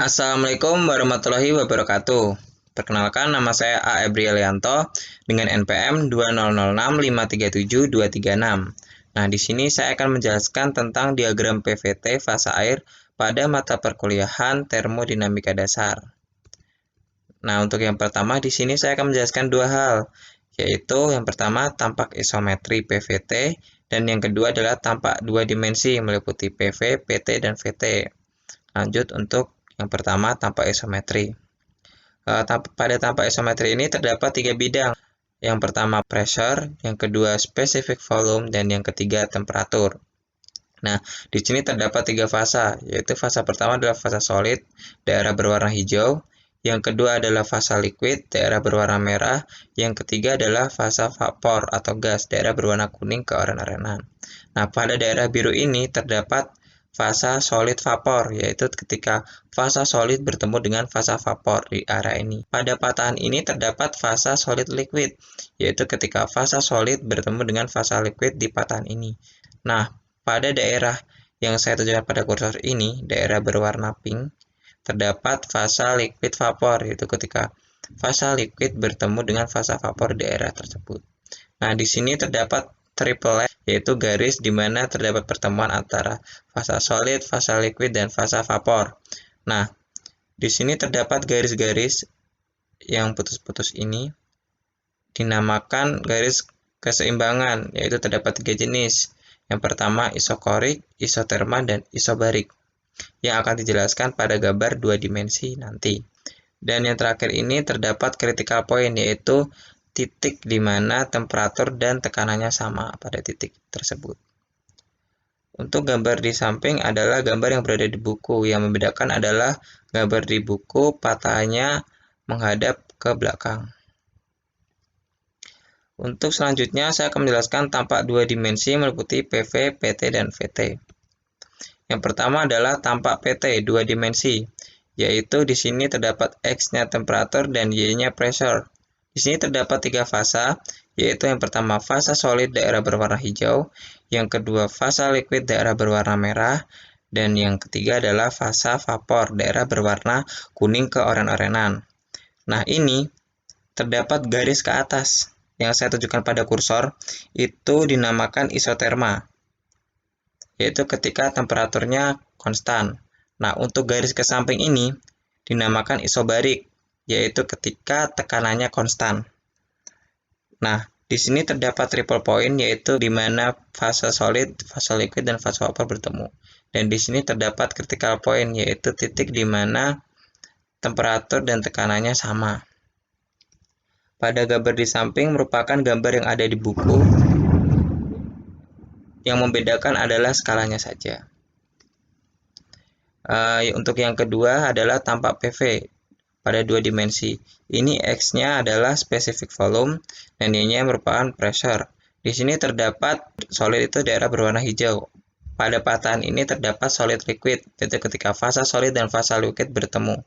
Assalamualaikum warahmatullahi wabarakatuh. Perkenalkan, nama saya A. Ebrielianto dengan NPM 20065372236. Nah, di sini saya akan menjelaskan tentang diagram PVT fasa air pada mata perkuliahan termodinamika dasar. Nah, untuk yang pertama di sini saya akan menjelaskan dua hal, yaitu yang pertama tampak isometri PVT dan yang kedua adalah tampak dua dimensi meliputi PV, PT, dan VT. Lanjut untuk yang pertama tampak isometri. Pada tampak isometri ini terdapat tiga bidang. Yang pertama pressure, yang kedua specific volume, dan yang ketiga temperatur. Nah, di sini terdapat tiga fasa, yaitu fasa pertama adalah fasa solid, daerah berwarna hijau. Yang kedua adalah fasa liquid, daerah berwarna merah. Yang ketiga adalah fasa vapor atau gas, daerah berwarna kuning keoren-orenan. Nah, pada daerah biru ini terdapat fasa solid vapor, yaitu ketika fasa solid bertemu dengan fasa vapor di area ini. Pada patahan ini terdapat fasa solid liquid, yaitu ketika fasa solid bertemu dengan fasa liquid di patahan ini. Nah, pada daerah yang saya tunjukkan pada kursor ini, daerah berwarna pink, terdapat fasa liquid vapor, yaitu ketika fasa liquid bertemu dengan fasa vapor di daerah tersebut. Nah, di sini terdapat triple line, yaitu garis di mana terdapat pertemuan antara fasa solid, fasa liquid, dan fasa vapor. Nah, di sini terdapat garis-garis yang putus-putus ini dinamakan garis keseimbangan, yaitu terdapat tiga jenis. Yang pertama isokorik, isoterma, dan isobarik, yang akan dijelaskan pada gambar dua dimensi nanti. Dan yang terakhir ini terdapat critical point, yaitu titik di mana temperatur dan tekanannya sama pada titik tersebut. Untuk gambar di samping adalah gambar yang berada di buku. Yang membedakan adalah gambar di buku patahannya menghadap ke belakang. Untuk selanjutnya saya akan menjelaskan tampak dua dimensi meliputi PV, PT, dan VT. Yang pertama adalah tampak PT dua dimensi, yaitu di sini terdapat X-nya temperatur dan Y-nya pressure. Di sini terdapat tiga fasa, yaitu yang pertama fasa solid daerah berwarna hijau, yang kedua fasa liquid daerah berwarna merah, dan yang ketiga adalah fasa vapor daerah berwarna kuning keoren-orenan. Nah, ini terdapat garis ke atas yang saya tunjukkan pada kursor, itu dinamakan isoterma, yaitu ketika temperaturnya konstan. Nah, untuk garis ke samping ini dinamakan isobarik, yaitu ketika tekanannya konstan. Nah, di sini terdapat triple point, yaitu di mana fase solid, fase liquid, dan fase vapor bertemu. Dan di sini terdapat critical point, yaitu titik di mana temperatur dan tekanannya sama. Pada gambar di samping merupakan gambar yang ada di buku. Yang membedakan adalah skalanya saja. Untuk yang kedua adalah tampak PV pada dua dimensi. Ini X-nya adalah specific volume dan Y-nya merupakan pressure. Di sini terdapat solid itu daerah berwarna hijau. Pada patahan ini terdapat solid liquid, yaitu ketika fasa solid dan fasa liquid bertemu.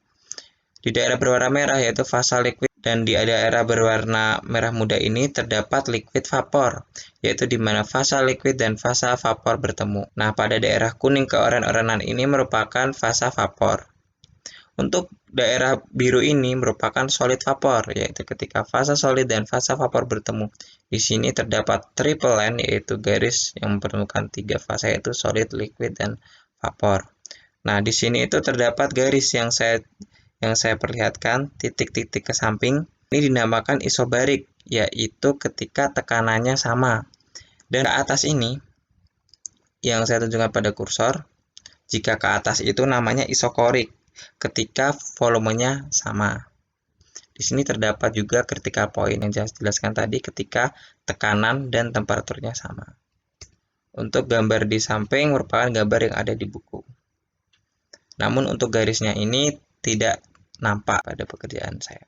Di daerah berwarna merah yaitu fasa liquid, dan di daerah berwarna merah muda ini terdapat liquid vapor, yaitu di mana fasa liquid dan fasa vapor bertemu. Nah, pada daerah kuning keoren-orenan ini merupakan fasa vapor. Untuk daerah biru ini merupakan solid vapor, yaitu ketika fasa solid dan fasa vapor bertemu. Di sini terdapat triple line, yaitu garis yang mempertemukan tiga fasa, yaitu solid, liquid, dan vapor. Nah, di sini itu terdapat garis yang saya perlihatkan, titik-titik ke samping. Ini dinamakan isobarik, yaitu ketika tekanannya sama. Dan ke atas ini, yang saya tunjukkan pada kursor, jika ke atas itu namanya isokorik, ketika volumenya sama. Di sini terdapat juga critical point yang saya jelaskan tadi ketika tekanan dan temperaturnya sama. Untuk gambar di samping merupakan gambar yang ada di buku. Namun untuk garisnya ini tidak nampak pada pekerjaan saya.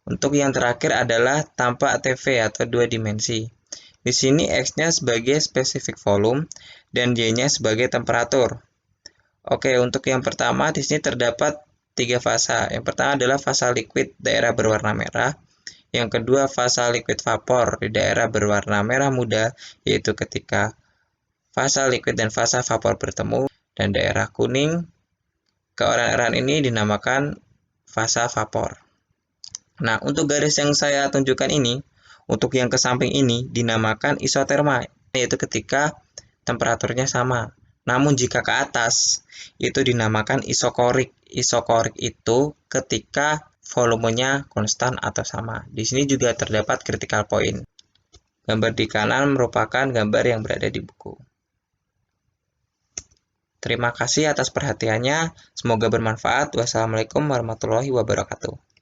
Untuk yang terakhir adalah tampak TV atau dua dimensi. Di sini X-nya sebagai specific volume dan Y-nya sebagai temperatur. Oke, untuk yang pertama di sini terdapat tiga fasa. Yang pertama adalah fasa liquid daerah berwarna merah. Yang kedua fasa liquid vapor di daerah berwarna merah muda, yaitu ketika fasa liquid dan fasa vapor bertemu. Dan daerah kuning Keadaan ini dinamakan fase vapor. Nah, untuk garis yang saya tunjukkan ini, untuk yang ke samping ini dinamakan isoterma, yaitu ketika temperaturnya sama. Namun jika ke atas, itu dinamakan isokorik. Isokorik itu ketika volumenya konstan atau sama. Di sini juga terdapat critical point. Gambar di kanan merupakan gambar yang berada di buku. Terima kasih atas perhatiannya. Semoga bermanfaat. Wassalamualaikum warahmatullahi wabarakatuh.